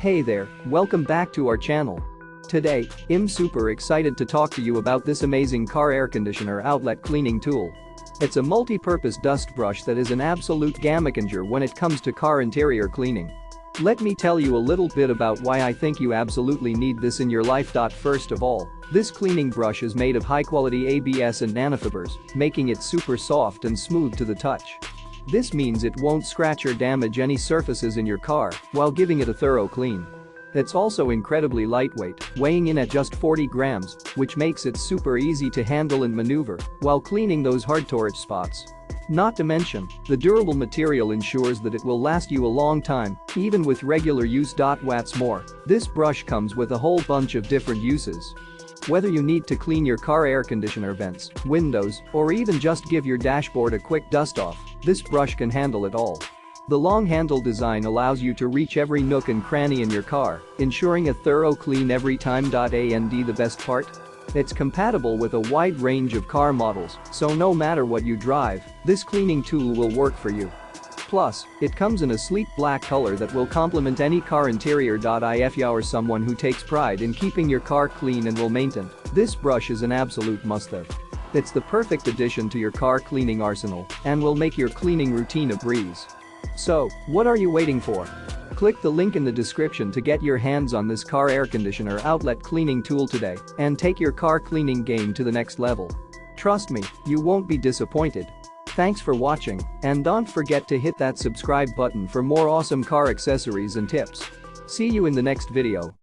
Hey there, welcome back to our channel. Today, I'm super excited to talk to you about this amazing car air conditioner outlet cleaning tool. It's a multi-purpose dust brush that is an absolute game changer when it comes to car interior cleaning. Let me tell you a little bit about why I think you absolutely need this in your life. First of all, this cleaning brush is made of high-quality ABS and nanofibers, making it super soft and smooth to the touch. This means it won't scratch or damage any surfaces in your car while giving it a thorough clean. It's also incredibly lightweight, weighing in at just 40 grams, which makes it super easy to handle and maneuver while cleaning those hard-to-reach spots. Not to mention, the durable material ensures that it will last you a long time, even with regular use. What's more, this brush comes with a whole bunch of different uses. Whether you need to clean your car air conditioner vents, windows, or even just give your dashboard a quick dust-off, this brush can handle it all. The long handle design allows you to reach every nook and cranny in your car, ensuring a thorough clean every time. And the best part? It's compatible with a wide range of car models, so no matter what you drive, this cleaning tool will work for you. Plus, it comes in a sleek black color that will complement any car interior. If you're someone who takes pride in keeping your car clean and well-maintained, this brush is an absolute must-have. It's the perfect addition to your car cleaning arsenal and will make your cleaning routine a breeze. So, what are you waiting for? Click the link in the description to get your hands on this car air conditioner outlet cleaning tool today and take your car cleaning game to the next level. Trust me, you won't be disappointed. Thanks for watching, and don't forget to hit that subscribe button for more awesome car accessories and tips. See you in the next video.